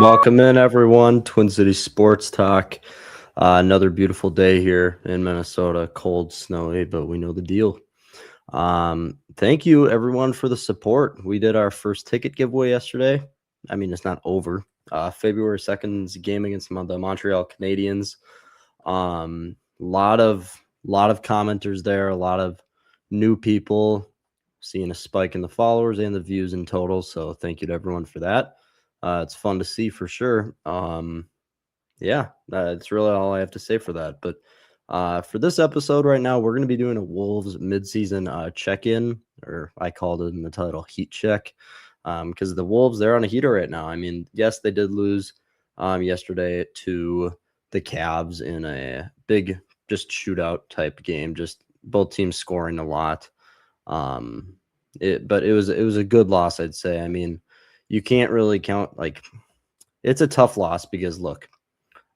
Welcome in, everyone. Twin City Sports Talk. Another beautiful day here in Minnesota. Cold, snowy, but we know the deal. Thank you, everyone, for the support. We did our first ticket giveaway yesterday. I mean, it's not over. February 2nd's game against the Montreal Canadiens. Lot of commenters there. A lot of new people. Seeing a spike in the followers and the views in total. So thank you to everyone for that. It's fun to see for sure. Yeah, that's really all I have to say for that. But for this episode right now, we're going to be doing a Wolves midseason check-in, or I called it in the title heat check, because the Wolves, they're on a heater right now. I mean, yes, they did lose yesterday to the Cavs in a big just shootout type game, just both teams scoring a lot. But it was a good loss, I'd say. I mean, you can't really count, like, it's a tough loss because, look,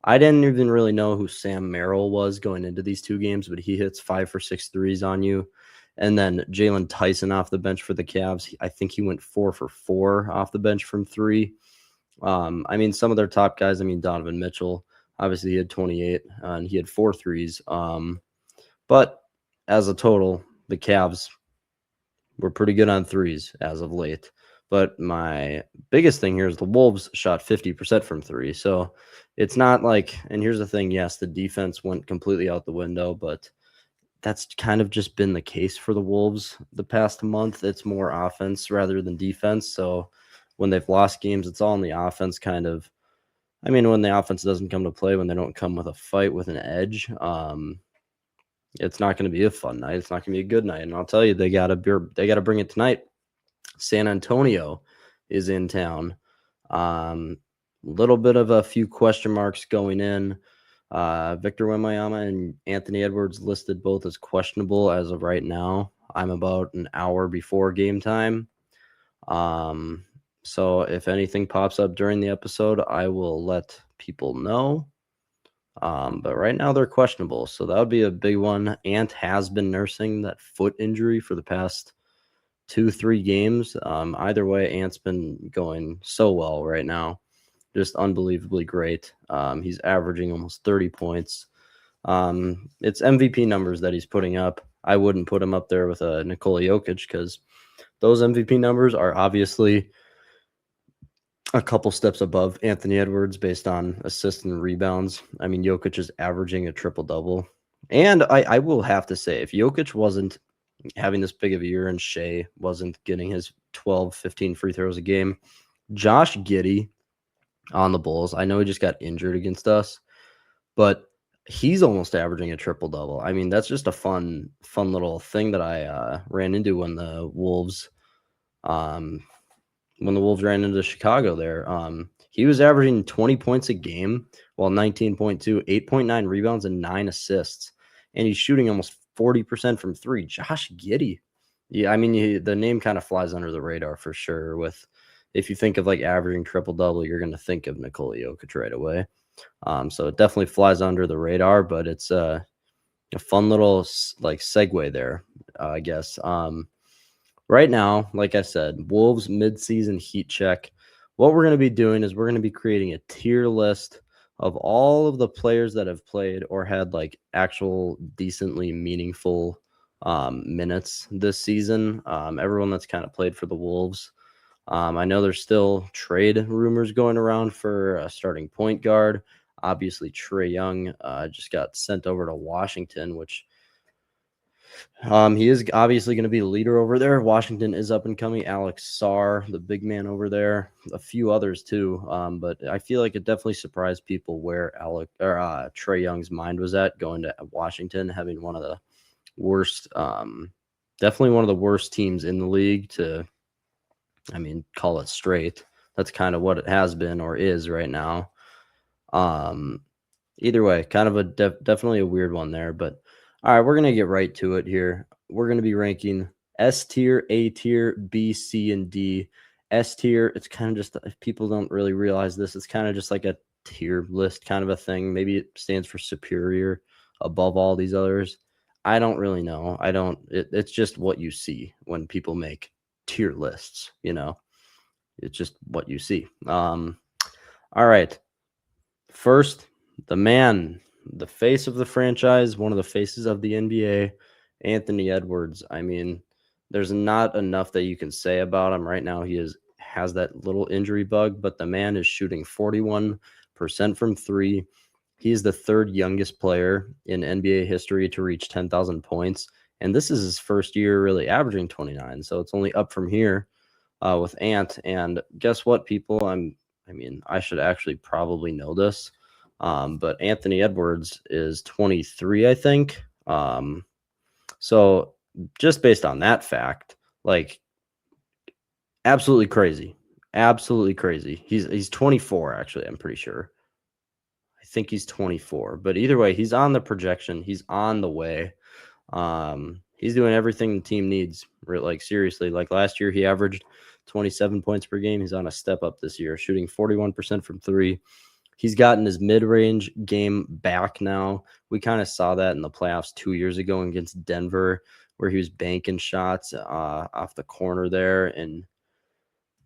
I didn't even really know who Sam Merrill was going into these two games, but he hits 5 for 6 threes on you. And then Jalen Tyson off the bench for the Cavs. I think he went 4 for 4 off the bench from three. I mean, some of their top guys, I mean, Donovan Mitchell, obviously he had 28 and he had 4 threes. But as a total, the Cavs were pretty good on threes as of late. But my biggest thing here is the Wolves shot 50% from three. So it's not like, and here's the thing, yes, the defense went completely out the window, but that's kind of just been the case for the Wolves the past month. It's more offense rather than defense. So when they've lost games, it's all on the offense kind of. I mean, when the offense doesn't come to play, when they don't come with a fight with an edge, it's not going to be a fun night. It's not going to be a good night. And I'll tell you, they got to bring it tonight. San Antonio is in town. Little bit of a few question marks going in. Victor Wembanyama and Anthony Edwards listed both as questionable as of right now. I'm about an hour before game time. So if anything pops up during the episode, I will let people know. But right now they're questionable. So that would be a big one. Ant has been nursing that foot injury for the past 2-3 games. Either way, Ant's been going so well right now. Just unbelievably great. He's averaging almost 30 points. It's MVP numbers that he's putting up. I wouldn't put him up there with Nikola Jokic because those MVP numbers are obviously a couple steps above Anthony Edwards based on assists and rebounds. I mean, Jokic is averaging a triple-double. And I will have to say, if Jokic wasn't having this big of a year and Shea wasn't getting his 12, 15 free throws a game, Josh Giddey on the Bulls, I know he just got injured against us, but he's almost averaging a triple-double. I mean, that's just a fun little thing that I ran into when the Wolves ran into Chicago there. He was averaging 20 points a game, while 19.2, 8.9 rebounds, and 9 assists. And he's shooting almost 40% from three. Josh Giddey. Yeah, I mean, the name kind of flies under the radar for sure. If you think of like averaging triple-double, you're going to think of Nikola Jokic right away. So it definitely flies under the radar, but it's a fun little like segue there, I guess. Right now, like I said, Wolves midseason heat check. What we're going to be doing is we're going to be creating a tier list of all of the players that have played or had like actual decently meaningful minutes this season. Everyone that's kind of played for the Wolves. I know there's still trade rumors going around for a starting point guard. Obviously, Trae Young just got sent over to Washington, which he is obviously going to be the leader over there. Washington is up and coming. Alex Sarr, the big man over there, a few others too. But I feel like it definitely surprised people where Trae Young's mind was at going to Washington, having one of the worst, definitely one of the worst teams in the league to, I mean, call it straight. That's kind of what it has been or is right now. Either way, kind of a definitely a weird one there, but all right, we're going to get right to it here. We're going to be ranking S tier, A tier, B, C, and D. S tier, it's kind of just, if people don't really realize this, it's kind of just like a tier list kind of a thing. Maybe it stands for superior above all these others. I don't really know. It's just what you see when people make tier lists, you know. It's just what you see. All right. First, the man, the face of the franchise, one of the faces of the NBA, Anthony Edwards. I mean, there's not enough that you can say about him right now. He has that little injury bug, but the man is shooting 41% from three. He's the third youngest player in NBA history to reach 10,000 points. And this is his first year really averaging 29. So it's only up from here with Ant. And guess what, people? I should actually probably know this. But Anthony Edwards is 23, I think. So just based on that fact, like absolutely crazy. Absolutely crazy. He's 24, actually, I'm pretty sure. I think he's 24. But either way, he's on the projection. He's on the way. He's doing everything the team needs. Like seriously, like last year he averaged 27 points per game. He's on a step up this year, shooting 41% from three. He's gotten his mid-range game back now. We kind of saw that in the playoffs 2 years ago against Denver, where he was banking shots off the corner there, and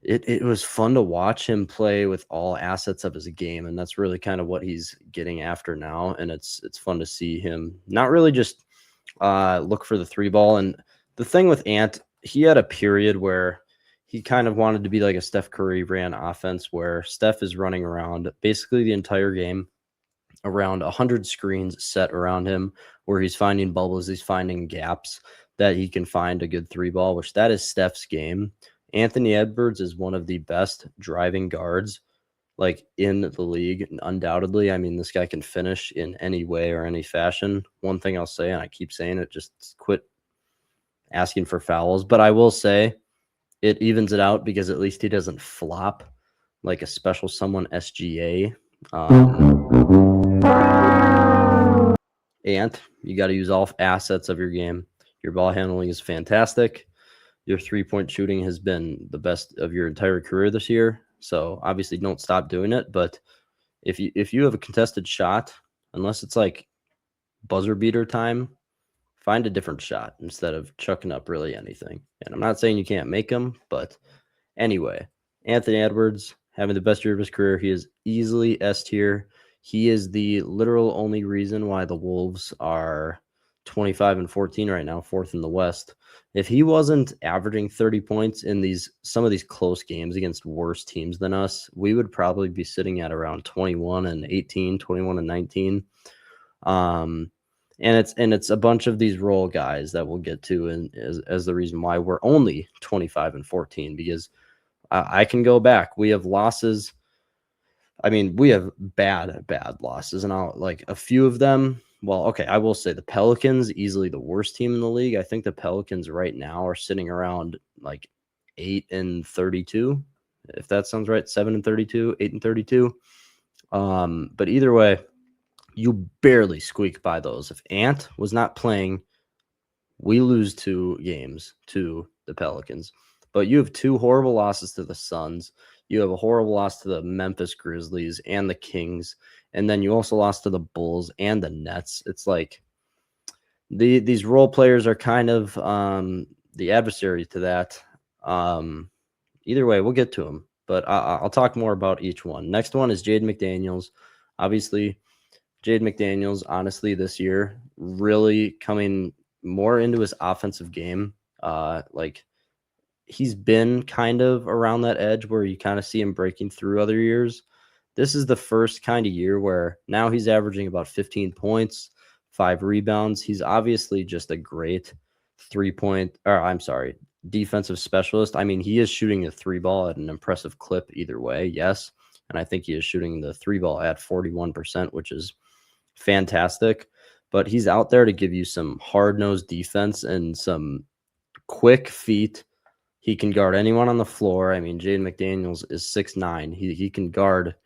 it was fun to watch him play with all assets of his game, and that's really kind of what he's getting after now. And it's fun to see him not really just look for the three ball. And the thing with Ant, he had a period where he kind of wanted to be like a Steph Curry ran offense, where Steph is running around basically the entire game, around 100 screens set around him, where he's finding bubbles, he's finding gaps that he can find a good three ball, which that is Steph's game. Anthony Edwards is one of the best driving guards like in the league, undoubtedly. I mean, this guy can finish in any way or any fashion. One thing I'll say, and I keep saying it, just quit asking for fouls. But I will say it evens it out because at least he doesn't flop like a special someone SGA. And you got to use all assets of your game. Your ball handling is fantastic. Your three-point shooting has been the best of your entire career this year. So obviously don't stop doing it. But if you have a contested shot, unless it's like buzzer beater time, find a different shot instead of chucking up really anything. And I'm not saying you can't make them, but anyway, Anthony Edwards having the best year of his career. He is easily S tier. He is the literal only reason why the Wolves are 25-14 right now, fourth in the West. If he wasn't averaging 30 points in some of these close games against worse teams than us, we would probably be sitting at around 21-18, 21-19. And it's a bunch of these role guys that we'll get to, and as the reason why we're only 25-14, because I can go back. We have losses. I mean, we have bad losses, and I'll like a few of them. Well, okay, I will say the Pelicans, easily the worst team in the league. I think the Pelicans right now are sitting around like 8-32, if that sounds right. 7-32, 8-32. But either way, you barely squeak by those. If Ant was not playing, we lose 2 games to the Pelicans. But you have 2 horrible losses to the Suns. You have a horrible loss to the Memphis Grizzlies and the Kings. And then you also lost to the Bulls and the Nets. It's like these role players are kind of the adversary to that. Either way, we'll get to them. But I'll talk more about each one. Next one is Jaden McDaniels. Obviously, Jaden McDaniels, honestly, this year, really coming more into his offensive game. Like he's been kind of around that edge where you kind of see him breaking through other years. This is the first kind of year where now he's averaging about 15 points, 5 rebounds. He's obviously just a great defensive specialist. I mean, he is shooting the 3 ball at an impressive clip either way, yes. And I think he is shooting the 3 ball at 41%, which is fantastic. But he's out there to give you some hard-nosed defense and some quick feet. He can guard anyone on the floor. I mean, Jaden McDaniels is 6'9". He can guard.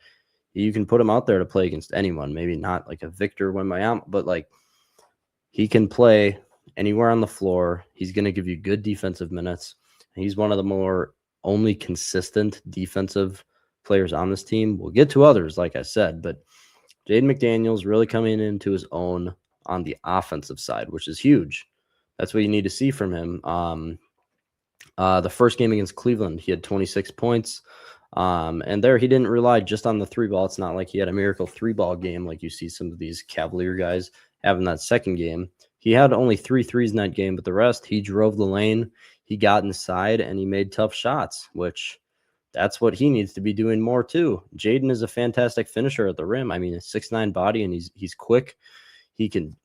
You can put him out there to play against anyone. Maybe not like a Victor Wembanyama, but like he can play anywhere on the floor. He's going to give you good defensive minutes. He's one of the more only consistent defensive players on this team. We'll get to others, like I said, but Jaden McDaniels really coming into his own on the offensive side, which is huge. That's what you need to see from him. The first game against Cleveland, he had 26 points. And there he didn't rely just on the three ball. It's not like he had a miracle three ball game like you see some of these Cavalier guys have in that second game. He had only 3 threes in that game, but the rest, he drove the lane, he got inside, and he made tough shots, which that's what he needs to be doing more too. Jaden is a fantastic finisher at the rim. I mean, a 6'9" body, and he's quick. He can,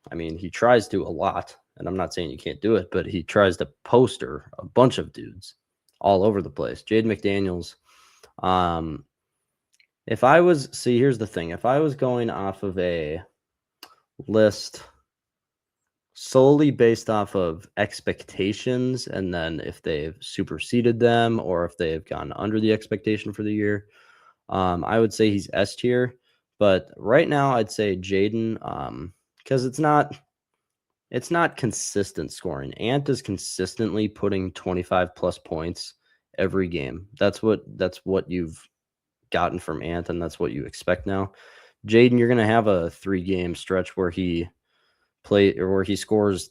I mean, he tries to a lot, and I'm not saying you can't do it, but he tries to poster a bunch of dudes all over the place. Jaden McDaniels. If I was, see, here's the thing. If I was going off of a list solely based off of expectations, and then if they've superseded them or if they've gone under the expectation for the year, I would say he's S tier. But right now, I'd say Jaden, because it's not consistent scoring. Ant is consistently putting 25 plus points every game. That's what you've gotten from Ant, and that's what you expect now. Jaden, you're gonna have a 3-game stretch where he scores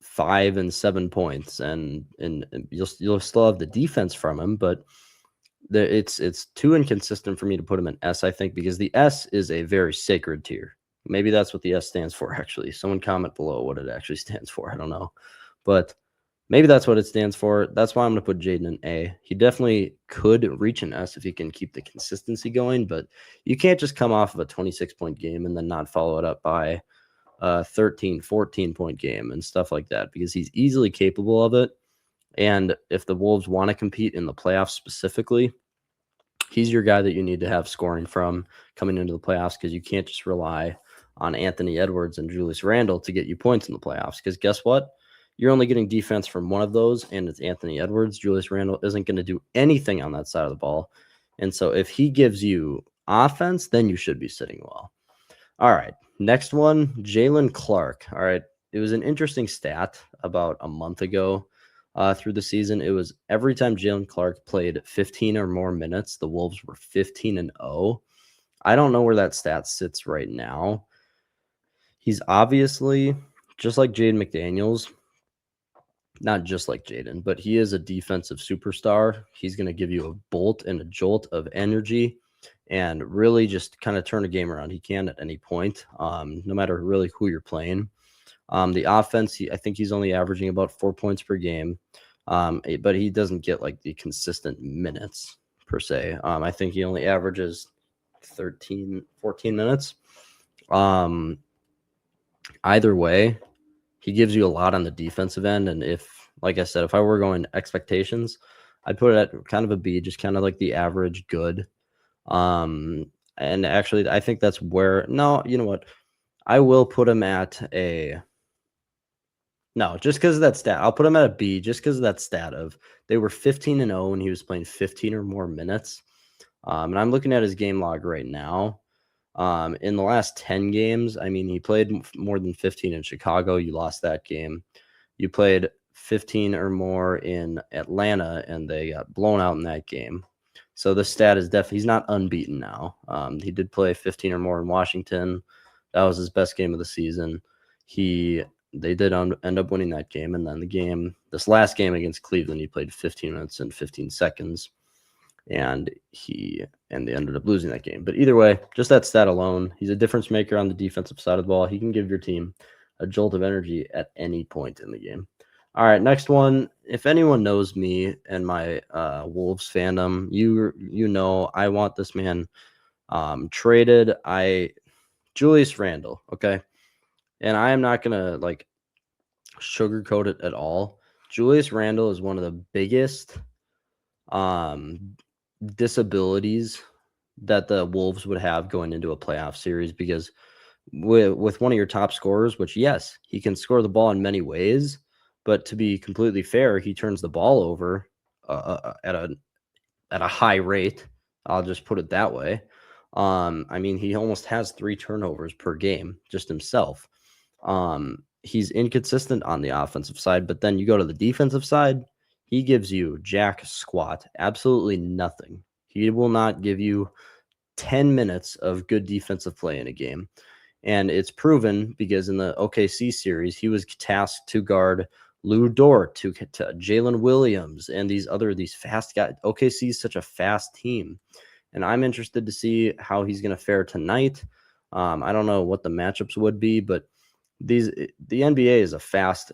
5 and 7 points, and you'll still have the defense from him, but it's too inconsistent for me to put him in S, I think, because the S is a very sacred tier. Maybe that's what the S stands for, actually. Someone comment below what it actually stands for. I don't know. But maybe that's what it stands for. That's why I'm going to put Jaden in A. He definitely could reach an S if he can keep the consistency going, but you can't just come off of a 26-point game and then not follow it up by a 13, 14-point game and stuff like that, because he's easily capable of it. And if the Wolves want to compete in the playoffs specifically, he's your guy that you need to have scoring from coming into the playoffs, because you can't just rely on Anthony Edwards and Julius Randle to get you points in the playoffs, because guess what? You're only getting defense from one of those, and it's Anthony Edwards. Julius Randle isn't going to do anything on that side of the ball. And so if he gives you offense, then you should be sitting well. All right, next one, Jalen Clark. All right, it was an interesting stat about a month ago through the season. It was every time Jalen Clark played 15 or more minutes, the Wolves were 15-0. I don't know where that stat sits right now. He's obviously, just like Jaden McDaniels, not just like Jaden, but he is a defensive superstar. He's going to give you a bolt and a jolt of energy and really just kind of turn a game around. He can at any point, no matter really who you're playing. The offense, I think he's only averaging about 4 points per game, but he doesn't get like the consistent minutes per se. I think he only averages 13, 14 minutes. Either way, he gives you a lot on the defensive end. And if, like I said, if I were going expectations, I'd put it at kind of a B, just kind of like the average good. And actually, I think that's where, no, you know what? I will put him at a, no, just because of that stat. I'll put him at a B just because of that stat of they were 15-0 when he was playing 15 or more minutes. And I'm looking at his game log right now. In the last 10 games, I mean, he played more than 15 in Chicago. You lost that game. You played 15 or more in Atlanta, and they got blown out in that game. So the stat is definitely, he's not unbeaten now. He did play 15 or more in Washington. That was his best game of the season. They did end up winning that game. And then this last game against Cleveland, he played 15 minutes and 15 seconds. And they ended up losing that game. But either way, just that stat alone, he's a difference maker on the defensive side of the ball. He can give your team a jolt of energy at any point in the game. All right, next one. If anyone knows me and my Wolves fandom, you know I want this man traded. Julius Randle, okay? And I am not going to like sugarcoat it at all. Julius Randle is one of the biggest disabilities that the Wolves would have going into a playoff series, because with one of your top scorers, which yes, he can score the ball in many ways, but to be completely fair, he turns the ball over at a high rate. I'll just put it that way. I mean, he almost has 3 turnovers per game just himself. He's inconsistent on the offensive side, but then you go to the defensive side, he gives you jack squat, absolutely nothing. He will not give you 10 minutes of good defensive play in a game. And it's proven because in the OKC series, he was tasked to guard Lou Dort to Jalen Williams and these fast guys. OKC is such a fast team, and I'm interested to see how he's going to fare tonight. I don't know what the matchups would be, but the NBA is a fast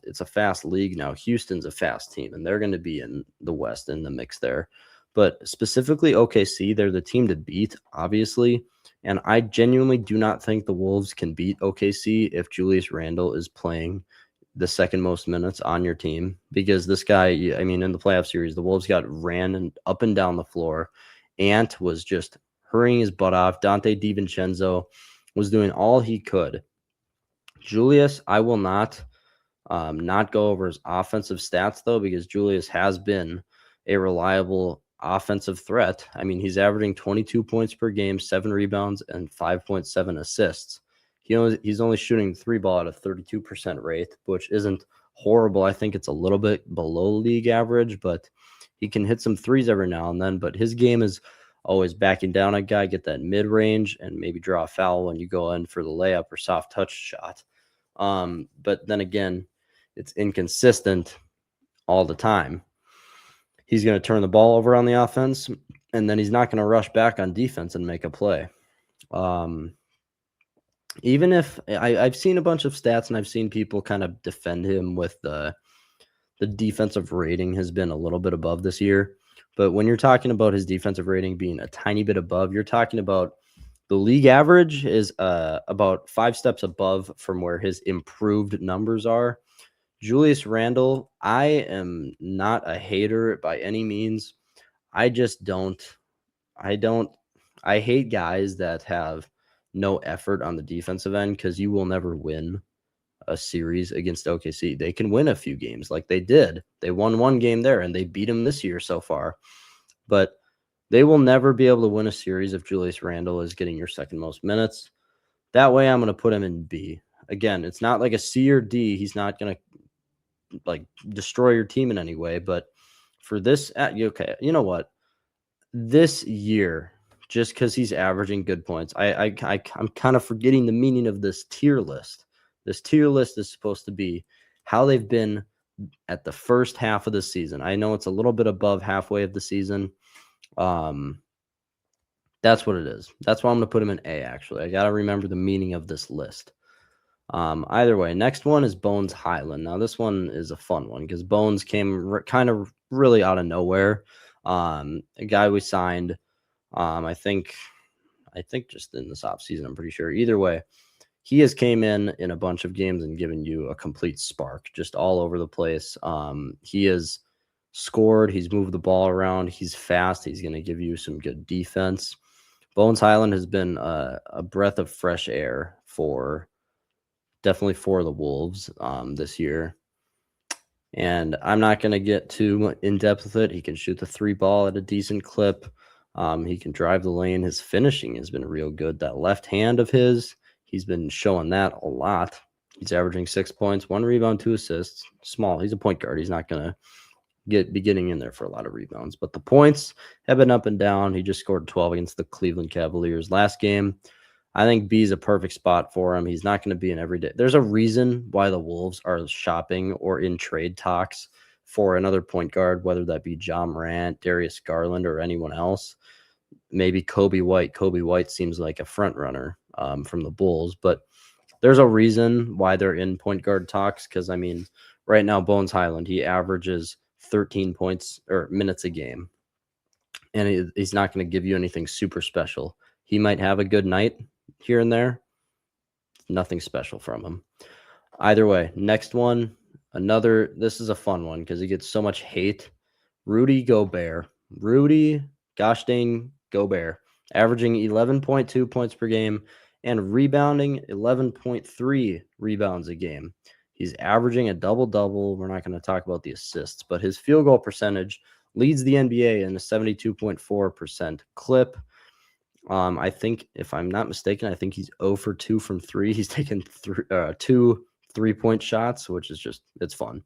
league now. Houston's a fast team, and they're going to be in the West in the mix there. But specifically OKC, they're the team to beat, obviously. And I genuinely do not think the Wolves can beat OKC if Julius Randle is playing the second most minutes on your team, because this guy, I mean, in the playoff series, the Wolves got ran up and down the floor. Ant was just hurrying his butt off. Dante DiVincenzo was doing all he could. Julius, I will not go over his offensive stats, though, because Julius has been a reliable offensive threat. I mean, he's averaging 22 points per game, 7 rebounds, and 5.7 assists. He's only shooting the 3 ball at a 32% rate, which isn't horrible. I think it's a little bit below league average, but he can hit some threes every now and then. But his game is always backing down a guy, get that mid-range, and maybe draw a foul when you go in for the layup or soft touch shot. But then again, it's inconsistent all the time. He's going to turn the ball over on the offense, and then he's not going to rush back on defense and make a play. Even if I've seen a bunch of stats and I've seen people kind of defend him with the defensive rating has been a little bit above this year. But when you're talking about his defensive rating being a tiny bit above, you're talking about the league average is about 5 steps above from where his improved numbers are. Julius Randle, I am not a hater by any means. I hate guys that have no effort on the defensive end, because you will never win a series against OKC. They can win a few games like they did. They won one game there, and they beat him this year so far. But they will never be able to win a series if Julius Randle is getting your second most minutes. That way, I'm going to put him in B. Again, it's not like a C or D. He's not going to like destroy your team in any way. But for this, okay, you know what? This year, just because he's averaging good points, I'm kind of forgetting the meaning of this tier list. This tier list is supposed to be how they've been at the first half of the season. I know it's a little bit above halfway of the season. That's what it is. That's why I'm going to put him in A, actually. I got to remember the meaning of this list. Either way, next one is Bones Highland. Now, this one is a fun one because Bones came kind of really out of nowhere. A guy we signed, I think just in this offseason, I'm pretty sure. Either way, he has came in a bunch of games and given you a complete spark, just all over the place. He has scored. He's moved the ball around. He's fast. He's going to give you some good defense. Bones Highland has been a breath of fresh air definitely for the Wolves this year. And I'm not going to get too in depth with it. He can shoot the 3 ball at a decent clip. He can drive the lane. His finishing has been real good. That left hand of his, he's been showing that a lot. He's averaging 6 points, 1 rebound, 2 assists. Small. He's a point guard. He's not going to be getting in there for a lot of rebounds. But the points have been up and down. He just scored 12 against the Cleveland Cavaliers last game. I think B is a perfect spot for him. He's not going to be an everyday. There's a reason why the Wolves are shopping or in trade talks for another point guard, whether that be Ja Morant, Darius Garland, or anyone else. Maybe Kobe White. Kobe White seems like a front runner from the Bulls, but there's a reason why they're in point guard talks. Because I mean, right now, Bones Highland, he averages 13 points or minutes a game, and he's not going to give you anything super special. He might have a good night here and there. Nothing special from him. Either way, next one, this is a fun one because he gets so much hate. Rudy Gobert. Rudy, gosh dang Gobert, averaging 11.2 points per game and rebounding 11.3 rebounds a game. He's averaging a double-double. We're not going to talk about the assists, but his field goal percentage leads the NBA in a 72.4% clip. I think, if I'm not mistaken, I think he's 0 for 2 from 3. He's taken 2 3-point shots, which is it's fun.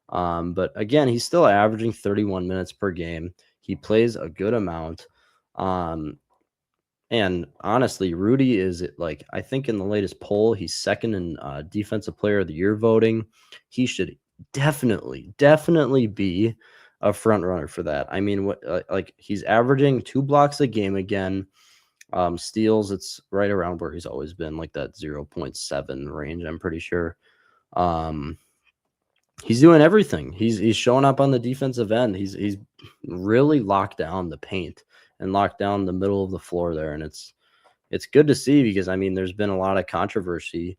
But again, he's still averaging 31 minutes per game. He plays a good amount. And honestly, Rudy is I think in the latest poll, he's second in defensive player of the year voting. He should definitely be a front runner for that. I mean, what like he's averaging 2 blocks a game again. Steals, it's right around where he's always been, like that 0.7 range, I'm pretty sure. Um, he's doing everything. He's showing up on the defensive end. He's really locked down the paint and locked down the middle of the floor there, and it's good to see because I mean, there's been a lot of controversy.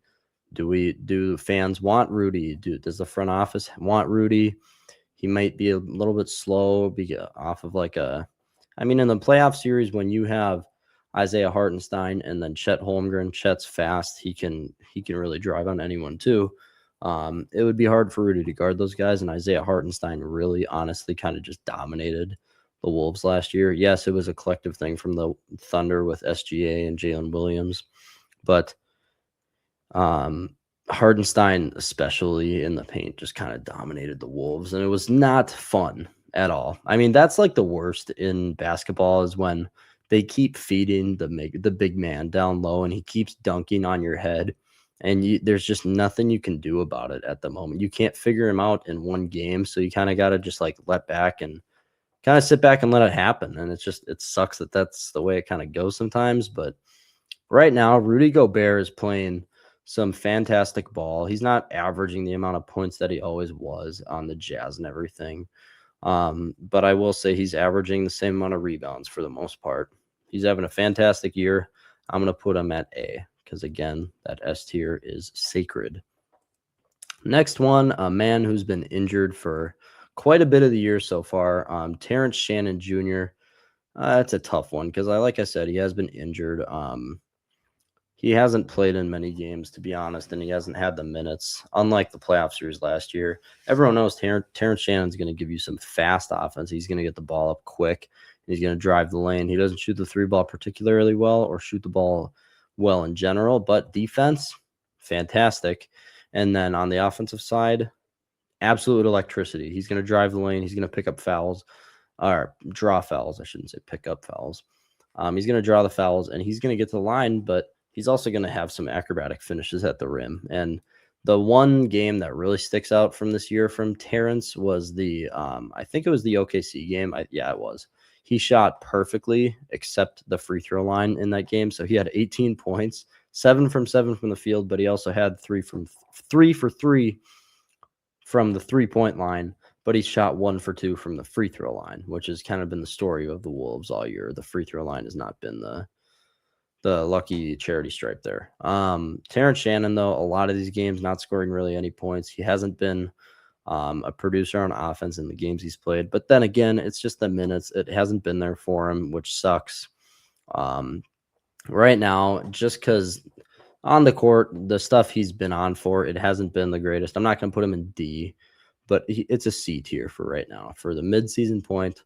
Do fans want Rudy? Does the front office want Rudy? He might be a little bit slow off of like I mean, in the playoff series when you have Isaiah Hartenstein and then Chet Holmgren, Chet's fast. He can really drive on anyone too. It would be hard for Rudy to guard those guys, and Isaiah Hartenstein really, honestly, kind of just dominated the Wolves last year. Yes, it was a collective thing from the Thunder with SGA and Jalen Williams, but Hardenstein, especially in the paint, just kind of dominated the Wolves, and it was not fun at all. I mean, that's like the worst in basketball is when they keep feeding the big man down low, and he keeps dunking on your head, and there's just nothing you can do about it at the moment. You can't figure him out in one game, so you kind of got to just like let back and kind of sit back and let it happen. And it sucks that that's the way it kind of goes sometimes, but right now, Rudy Gobert is playing some fantastic ball. He's not averaging the amount of points that he always was on the Jazz and everything. But I will say he's averaging the same amount of rebounds for the most part. He's having a fantastic year. I'm going to put him at A because, again, that S tier is sacred. Next one, a man who's been injured for quite a bit of the year so far, Terrence Shannon Jr. That's a tough one because, like I said, he has been injured. He hasn't played in many games, to be honest, and he hasn't had the minutes, unlike the playoff series last year. Everyone knows Terrence Shannon's going to give you some fast offense. He's going to get the ball up quick, and he's going to drive the lane. He doesn't shoot the three ball particularly well or shoot the ball well in general, but defense, fantastic. And then on the offensive side, absolute electricity. He's going to drive the lane. He's going to pick up fouls, or draw fouls. I shouldn't say pick up fouls. He's going to draw the fouls, and he's going to get to the line, but he's also going to have some acrobatic finishes at the rim. And the one game that really sticks out from this year from Terrence was I think it was the OKC game. Yeah, it was. He shot perfectly except the free throw line in that game. So he had 18 points, 7 from the field, but he also had 3 for 3 from the 3-point line. But he shot 1 for 2 from the free throw line, which has kind of been the story of the Wolves all year. The free throw line has not been the lucky charity stripe there. Terrence Shannon, though, a lot of these games not scoring really any points. He hasn't been a producer on offense in the games he's played. But then again, it's just the minutes. It hasn't been there for him, which sucks. Right now, just because on the court, the stuff he's been on for, it hasn't been the greatest. I'm not going to put him in D, but it's a C tier for right now. For the midseason point,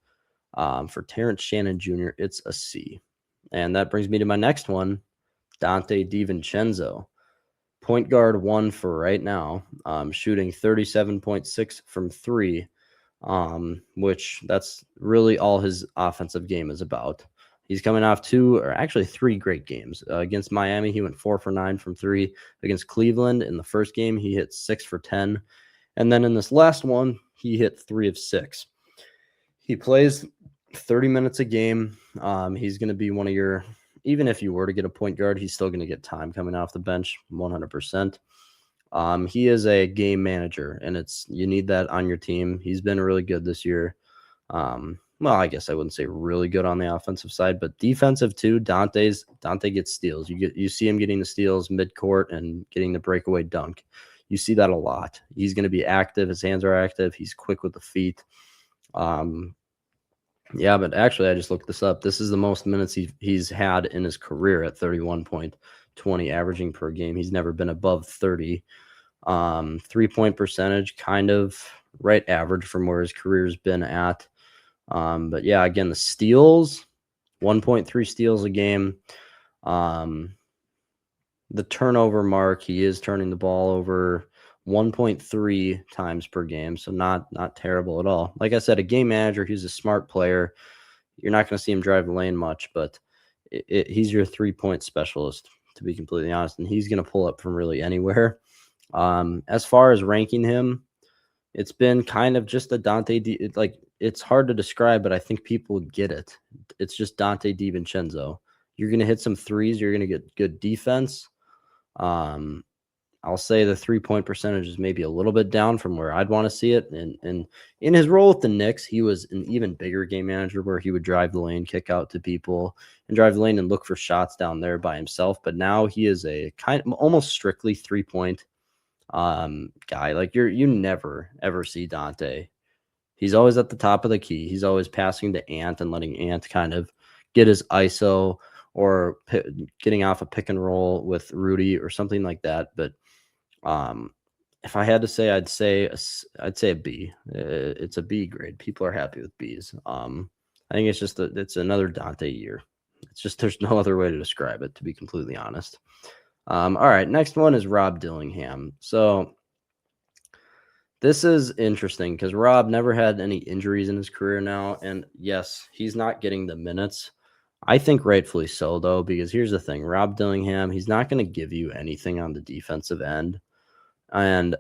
for Terrence Shannon Jr., it's a C. And that brings me to my next one, Dante DiVincenzo. Point guard 1 for right now, shooting 37.6 from 3, which that's really all his offensive game is about. He's coming off 3 great games. Against Miami, he went 4 for 9 from 3. Against Cleveland, in the first game, he hit 6 for 10. And then in this last one, he hit 3 of 6. He plays 30 minutes a game. He's going to be one of your, even if you were to get a point guard, he's still going to get time coming off the bench, 100%. He is a game manager, and you need that on your team. He's been really good this year. Well, I guess I wouldn't say really good on the offensive side, but defensive too. Dante gets steals. You see him getting the steals midcourt and getting the breakaway dunk. You see that a lot. He's going to be active. His hands are active. He's quick with the feet. Yeah, but actually, I just looked this up. This is the most minutes he's had in his career at 31.20 averaging per game. He's never been above 30. 3-point percentage, kind of right average from where his career's been at. But yeah, again, the steals, 1.3 steals a game. The turnover mark, he is turning the ball over 1.3 times per game, so not terrible at all. Like I said, a game manager, he's a smart player. You're not going to see him drive the lane much, but he's your 3-point specialist, to be completely honest, and he's going to pull up from really anywhere. As far as ranking him, It's been kind of just a it's hard to describe, but I think people get it. It's just Dante DiVincenzo. You're gonna hit some threes, you're gonna get good defense. Um, I'll say the 3-point percentage is maybe a little bit down from where I'd want to see it. And in his role with the Knicks, he was an even bigger game manager where he would drive the lane, kick out to people, and drive the lane and look for shots down there by himself. But now he is a kind of almost strictly 3-point guy. Like you never ever see Dante. He's always at the top of the key. He's always passing to Ant and letting Ant kind of get his ISO or getting off a pick and roll with Rudy or something like that. But if I had to say, I'd say a B. It's a B grade. People are happy with Bs. I think it's another Dante year. It's just there's no other way to describe it, to be completely honest. All right, next one is Rob Dillingham. So this is interesting because Rob never had any injuries in his career now, and yes, he's not getting the minutes. I think rightfully so, though, because here's the thing: Rob Dillingham, he's not going to give you anything on the defensive end. And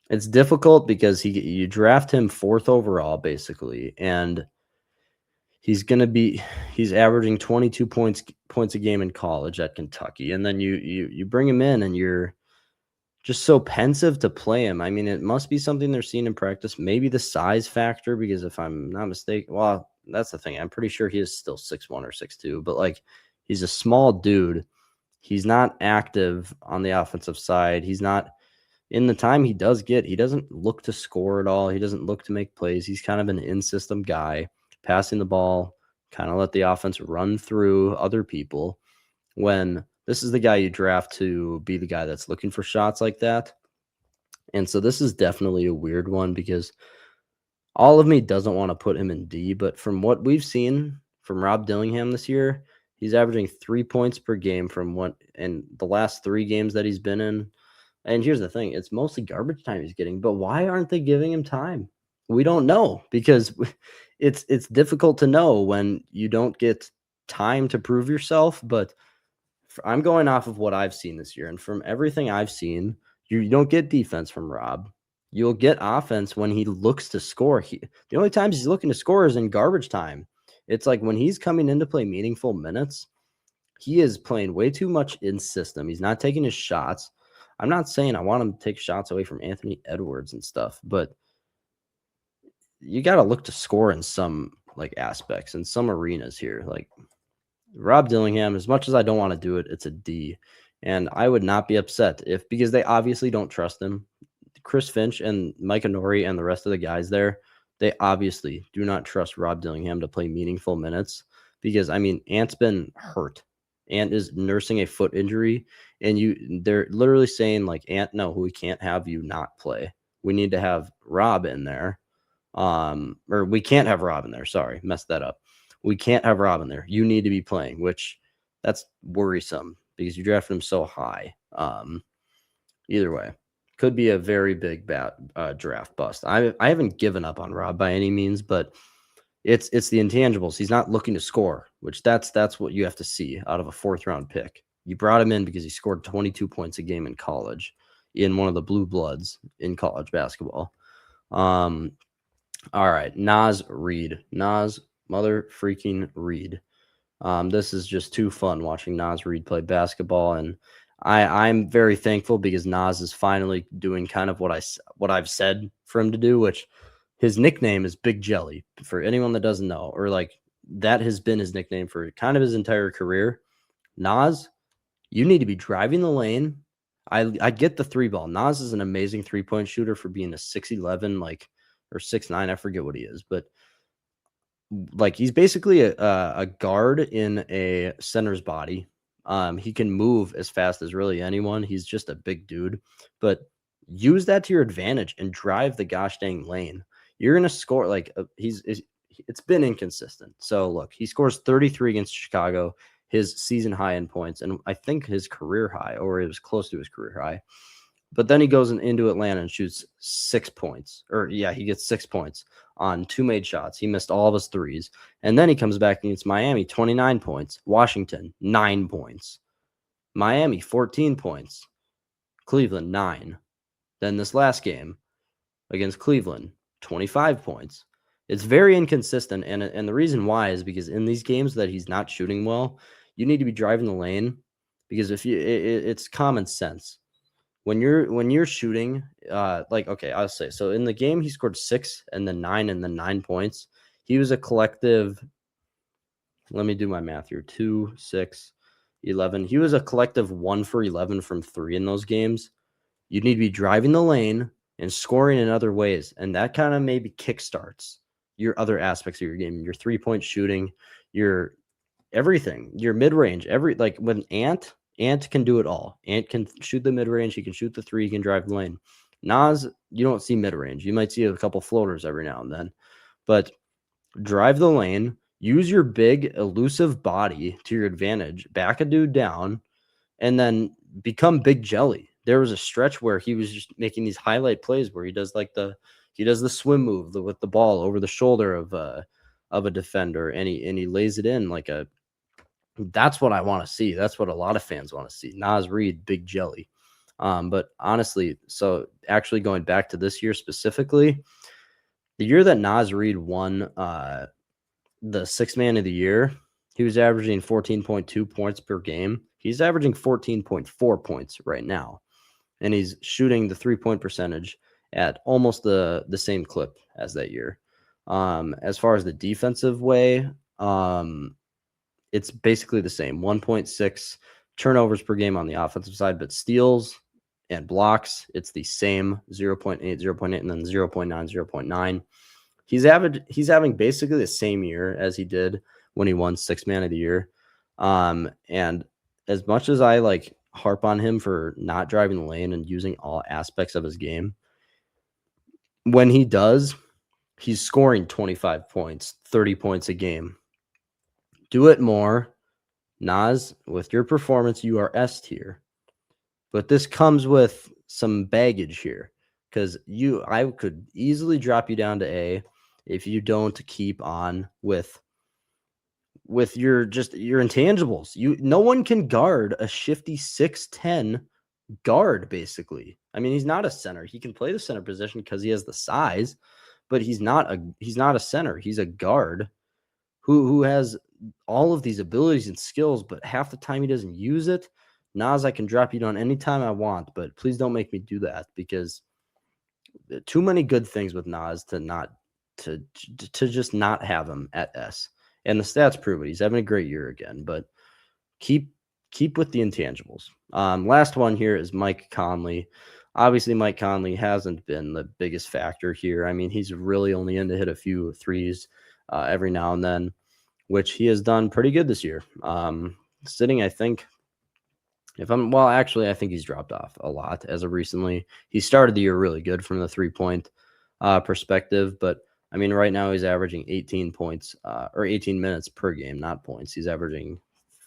it's difficult because you draft him 4th overall, basically, and he's averaging 22 points a game in college at Kentucky. And then you bring him in and you're just so pensive to play him. I mean, it must be something they're seeing in practice. Maybe the size factor, because if I'm not mistaken, well, that's the thing. I'm pretty sure he is still 6'1" or 6'2", but like he's a small dude. He's not active on the offensive side. He's not in the time he does get, he doesn't look to score at all. He doesn't look to make plays. He's kind of an in-system guy, passing the ball, kind of let the offense run through other people, when this is the guy you draft to be the guy that's looking for shots like that. And so this is definitely a weird one because all of me doesn't want to put him in D, but from what we've seen from Rob Dillingham this year, he's averaging 3 points per game in the last 3 games that he's been in. And here's the thing, it's mostly garbage time he's getting, but why aren't they giving him time? We don't know, because it's difficult to know when you don't get time to prove yourself. But I'm going off of what I've seen this year, and from everything I've seen, you don't get defense from Rob. You'll get offense when he looks to score. The only times he's looking to score is in garbage time. It's like when he's coming in to play meaningful minutes, he is playing way too much in system. He's not taking his shots. I'm not saying I want him to take shots away from Anthony Edwards and stuff, but you got to look to score in some like aspects in some arenas here. Like Rob Dillingham, as much as I don't want to do it, it's a D. And I would not be upset because they obviously don't trust him. Chris Finch and Mike Nori and the rest of the guys there, they obviously do not trust Rob Dillingham to play meaningful minutes because, I mean, Ant's been hurt. Ant is nursing a foot injury, and they're literally saying, like, Ant, no, we can't have you not play. We need to have Rob in there. Or we can't have Rob in there. Sorry, messed that up. We can't have Rob in there. You need to be playing, which that's worrisome because you drafted him so high. Either way, could be a very big draft bust. I haven't given up on Rob by any means, but it's the intangibles. He's not looking to score, which that's what you have to see out of a 4th round pick. You brought him in because he scored 22 points a game in college, in one of the blue bloods in college basketball. All right, Naz Reid. Naz mother freaking Reid. This is just too fun watching Naz Reid play basketball, and I'm very thankful because Naz is finally doing kind of what I've said for him to do, which his nickname is Big Jelly, for anyone that doesn't know, or like that has been his nickname for kind of his entire career. Naz, you need to be driving the lane. I get the 3 ball. Naz is an amazing 3-point shooter for being a 6'11", like, or 6'9", I forget what he is, but like he's basically a guard in a center's body. He can move as fast as really anyone. He's just a big dude, but use that to your advantage and drive the gosh dang lane. You're gonna score. Like it's been inconsistent. So look, he scores 33 against Chicago, his season high in points, and I think his career high, or it was close to his career high. But then he goes into Atlanta and shoots 6 points. He gets 6 points on 2 made shots. He missed all of his threes. And then he comes back against Miami, 29 points. Washington, 9 points. Miami, 14 points. Cleveland, 9. Then this last game, Against Cleveland, 25 points. It's very inconsistent, and the reason why is because in these games that he's not shooting well, you need to be driving the lane because if you it's common sense. When you're shooting, okay, I'll say so in the game he scored 6 and then 9 and then 9 points. He was a collective, let me do my math here, 2, 6, 11. He was a collective 1 for 11 from 3 in those games. You need to be driving the lane and scoring in other ways. And that kind of maybe kickstarts your other aspects of your game, your 3-point shooting, your everything, your mid-range, like when Ant can do it all. Ant can shoot the mid-range, he can shoot the 3, he can drive the lane. Nas, you don't see mid-range. You might see a couple floaters every now and then. But drive the lane, use your big elusive body to your advantage, back a dude down, and then become Big Jelly. There was a stretch where he was just making these highlight plays where he does the swim move with the ball over the shoulder of a defender, and he lays it in like a. That's what I want to see. That's what a lot of fans want to see. Nas Reed, Big Jelly. But honestly, so actually going back to this year specifically, the year that Nas Reed won the Sixth Man of the Year, he was averaging 14.2 points per game. He's averaging 14.4 points right now, and he's shooting the 3-point percentage at almost the same clip as that year. As far as the defensive way, it's basically the same, 1.6 turnovers per game on the offensive side, but steals and blocks, it's the same, 0.8, 0.8, and then 0.9, 0.9. He's having basically the same year as he did when he won Sixth Man of the Year. And as much as I harp on him for not driving the lane and using all aspects of his game, when he does, he's scoring 25 points, 30 points a game. Do it more. Nas, with your performance, you are S tier. But this comes with some baggage here because I could easily drop you down to A if you don't keep on with your intangibles. No one can guard a shifty 6'10" guard, basically. I mean, he's not a center. He can play the center position because he has the size, but he's not a center. He's a guard who has all of these abilities and skills, but half the time he doesn't use it. Nas, I can drop you down anytime I want, but please don't make me do that because too many good things with Nas to just not have him at S. And the stats prove it. He's having a great year again, but keep with the intangibles. Last one here is Mike Conley. Obviously, Mike Conley hasn't been the biggest factor here. I mean, he's really only in to hit a few threes every now and then, which he has done pretty good this year. Sitting, I think, I think he's dropped off a lot as of recently. He started the year really good from the 3-point perspective, but I mean, right now he's averaging 18 points or 18 minutes per game, not points. He's averaging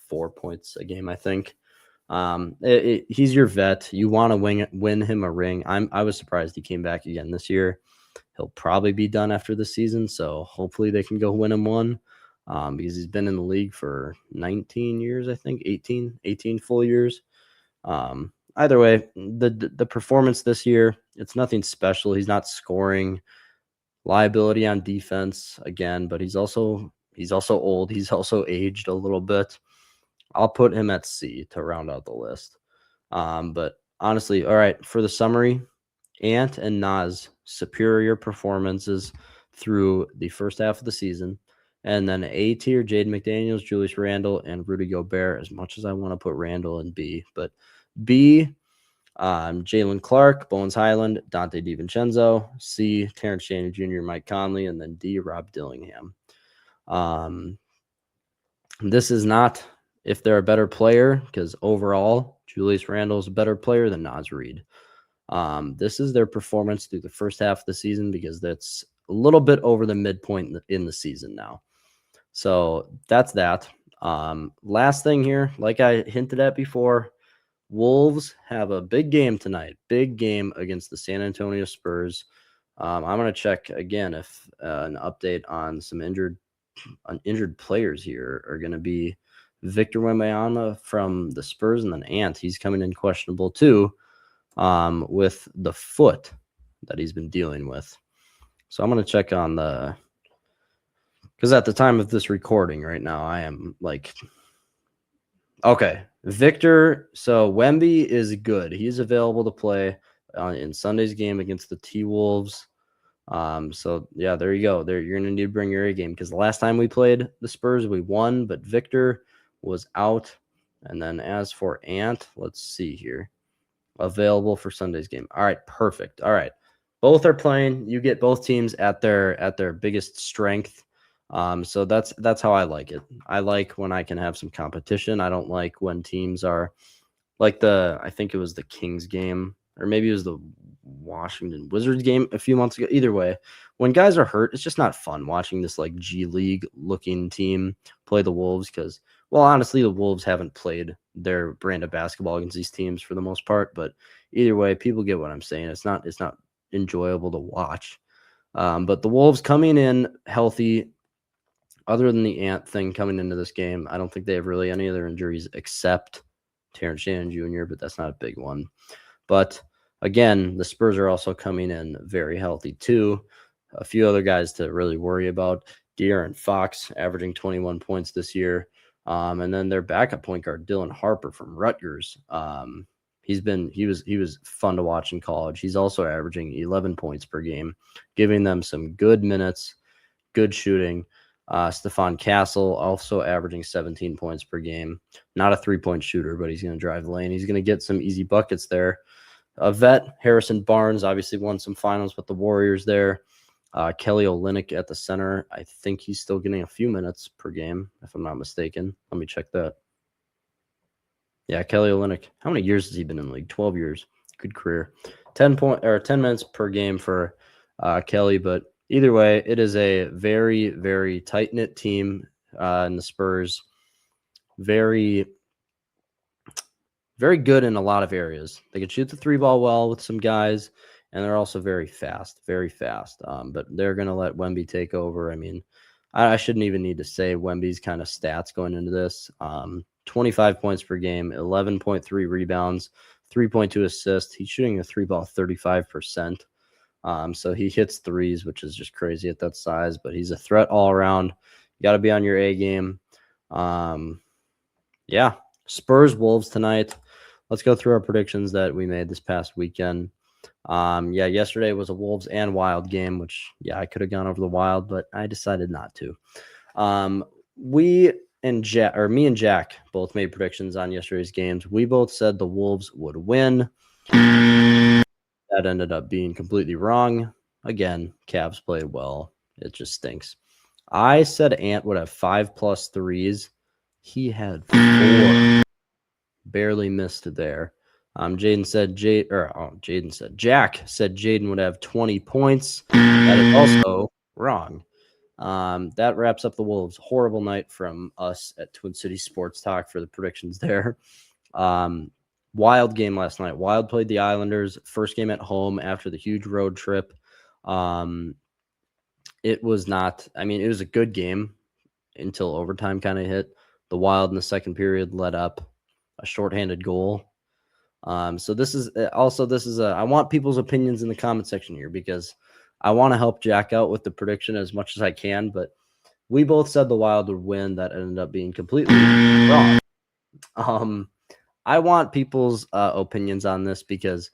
4 points a game, I think. He's your vet. You want to win him a ring. I was surprised he came back again this year. He'll probably be done after the season, so hopefully they can go win him one because he's been in the league for 19 years, I think, 18 full years. Either way, the performance this year, it's nothing special. He's not scoring. Liability on defense again, but he's also old. He's also aged a little bit. I'll put him at C to round out the list. But honestly, all right, for the summary, Ant and Nas, superior performances through the first half of the season. And then A tier, Jaden McDaniels, Julius Randle, and Rudy Gobert, as much as I want to put Randle in B. But B, Jalen Clark, Bones Highland, Dante DiVincenzo. C, Terrence Shannon Jr., Mike Conley. And then D, Rob Dillingham. This is not if they're a better player, because overall, Julius Randle is a better player than Nas Reed. This is their performance through the first half of the season because that's a little bit over the midpoint in the season now. So that's that. Last thing here, like I hinted at before, Wolves have a big game tonight. Big game against the San Antonio Spurs. I'm going to check again if an update on some injured players here are going to be Victor Wembanyama from the Spurs and then Ant. He's coming in questionable too with the foot. that he's been dealing with. So I'm going to check on because at the time of this recording right now, I am like, okay, Victor. So Wemby is good. He's available to play in Sunday's game against the T-Wolves. So yeah, there you go. You're going to need to bring your A game because the last time we played the Spurs, we won, but Victor was out. And then as for Ant, let's see here. Available for Sunday's game. All right, perfect. All right. Both are playing. You get both teams at their biggest strength. So that's how I like it. I like when I can have some competition. I don't like when teams are like I think it was the Kings game, or maybe it was the Washington Wizards game a few months ago. Either way, when guys are hurt, it's just not fun watching this like G League looking team play the Wolves because, well, honestly, the Wolves haven't played their brand of basketball against these teams for the most part. But either way, people get what I'm saying. It's not enjoyable to watch. But the Wolves coming in healthy, other than the Ant thing coming into this game, I don't think they have really any other injuries except Terrence Shannon Jr., but that's not a big one. But again, the Spurs are also coming in very healthy too. A few other guys to really worry about. De'Aaron Fox averaging 21 points this year. And then their backup point guard, Dylan Harper from Rutgers. He was fun to watch in college. He's also averaging 11 points per game, giving them some good minutes, good shooting. Stephon Castle also averaging 17 points per game. Not a three-point shooter, but he's going to drive the lane. He's going to get some easy buckets there. A vet, Harrison Barnes, obviously won some finals with the Warriors there. Kelly Olynyk at the center. I think he's still getting a few minutes per game, if I'm not mistaken. Let me check that. Yeah, Kelly Olynyk. How many years has he been in the league? 12 years. Good career. 10 minutes per game for Kelly, but either way, it is a very, very tight-knit team in the Spurs. Very, very good in a lot of areas. They can shoot the three ball well with some guys, and they're also very fast, very fast. But they're going to let Wemby take over. I mean, I shouldn't even need to say Wemby's kind of stats going into this. 25 points per game, 11.3 rebounds, 3.2 assists. He's shooting the three ball 35%. So he hits threes, which is just crazy at that size, but he's a threat all around. You got to be on your A game. Yeah, Spurs Wolves tonight. Let's go through our predictions that we made this past weekend. Yesterday was a Wolves and Wild game, which, I could have gone over the Wild, but I decided not to. Me and Jack both made predictions on yesterday's games. We both said the Wolves would win. That ended up being completely wrong. Again, Cavs played well. It just stinks. I said Ant would have 5+ threes. He had 4. Barely missed there. Jack said Jaden would have 20 points. That is also wrong. That wraps up the Wolves. Horrible night from us at Twin City Sports Talk for the predictions there. Wild game last night. Wild played the Islanders. First game at home after the huge road trip. It was a good game until overtime kind of hit. The Wild in the second period led up a shorthanded goal. So this is I want people's opinions in the comment section here because I want to help Jack out with the prediction as much as I can, but we both said the Wild would win. That ended up being completely wrong. I want people's opinions on this because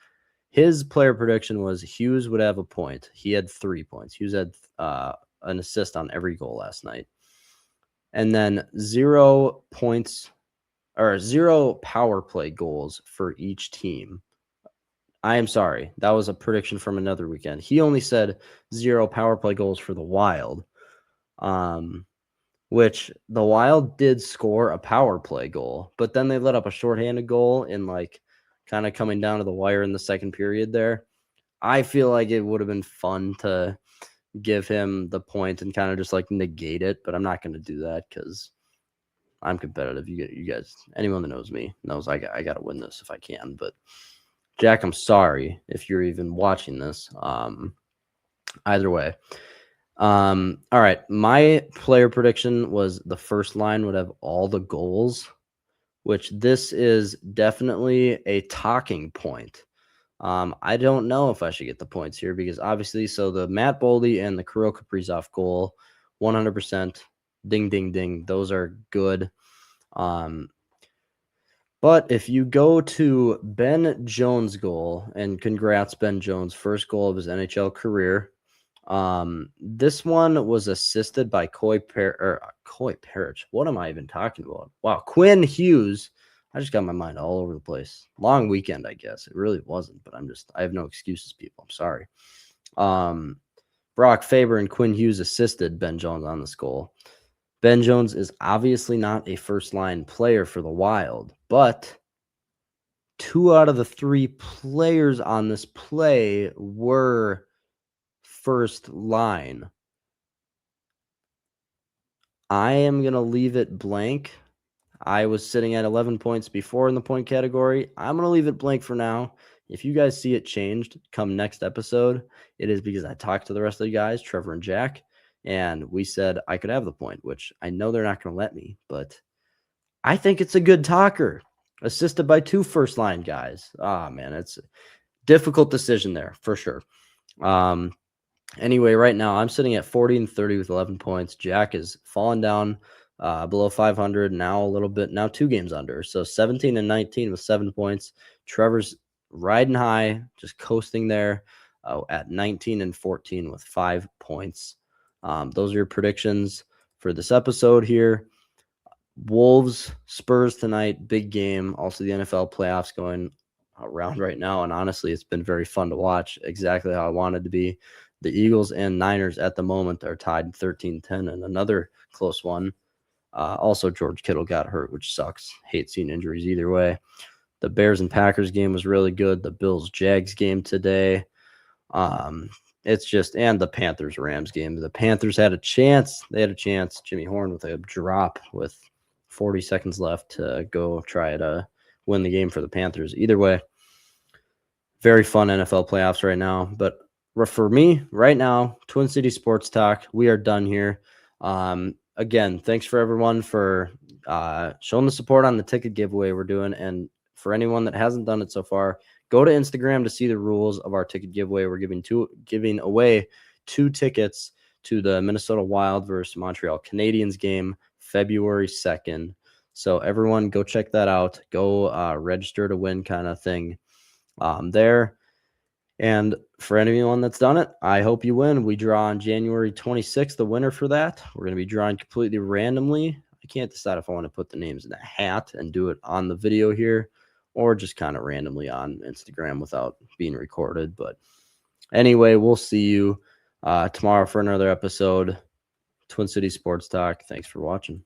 his player prediction was Hughes would have a point. He had 3 points. Hughes had an assist on every goal last night. And then 0 points or 0 power play goals for each team. I am sorry. That was a prediction from another weekend. He only said 0 power play goals for the Wild, which the Wild did score a power play goal, but then they let up a shorthanded goal in kind of coming down to the wire in the second period there. I feel like it would have been fun to give him the point and kind of just negate it, but I'm not going to do that because I'm competitive. You guys, anyone that knows me knows I got to win this if I can. But Jack, I'm sorry if you're even watching this. Either way. All right. My player prediction was the first line would have all the goals, which this is definitely a talking point. I don't know if I should get the points here because obviously, so the Matt Boldy and the Kirill Kaprizov goal, 100%, ding, ding, ding. Those are good. But if you go to Ben Jones' goal, and congrats, Ben Jones, first goal of his NHL career. This one was assisted by Coy Parrish. What am I even talking about? Wow, Quinn Hughes. I just got my mind all over the place. Long weekend, I guess. It really wasn't, but I have no excuses, people. I'm sorry. Brock Faber and Quinn Hughes assisted Ben Jones on this goal. Ben Jones is obviously not a first-line player for the Wild, but 2 out of the 3 players on this play were first line. I am going to leave it blank. I was sitting at 11 points before in the point category. I'm going to leave it blank for now. If you guys see it changed come next episode, it is because I talked to the rest of the guys, Trevor and Jack, and we said I could have the point, which I know they're not going to let me, but I think it's a good talker. Assisted by 2 first-line guys. Man, it's a difficult decision there for sure. Anyway, right now I'm sitting at 40 and 30 with 11 points. Jack is falling down below 500 now a little bit, now 2 games under. So 17 and 19 with 7 points. Trevor's riding high, just coasting there at 19 and 14 with 5 points. Those are your predictions for this episode here. Wolves, Spurs tonight, big game. Also, the NFL playoffs going around right now. And honestly, it's been very fun to watch, exactly how I wanted to be. The Eagles and Niners at the moment are tied 13-10, and another close one. Also, George Kittle got hurt, which sucks. Hate seeing injuries either way. The Bears and Packers game was really good. The Bills-Jags game today. It's just, and the Panthers-Rams game. The Panthers had a chance. They had a chance. Jimmy Horn with a drop with 40 seconds left to go try to win the game for the Panthers. Either way, very fun NFL playoffs right now. But for me, right now, Twin City Sports Talk, we are done here. Again, thanks for everyone for showing the support on the ticket giveaway we're doing. And for anyone that hasn't done it so far, go to Instagram to see the rules of our ticket giveaway. We're giving away 2 tickets to the Minnesota Wild versus Montreal Canadiens game, February 2nd. So everyone go check that out. Go register to win kind of thing there. And for anyone that's done it, I hope you win. We draw on January 26th, the winner for that. We're going to be drawing completely randomly. I can't decide if I want to put the names in a hat and do it on the video here or just kind of randomly on Instagram without being recorded. But anyway, we'll see you tomorrow for another episode. Twin City Sports Talk. Thanks for watching.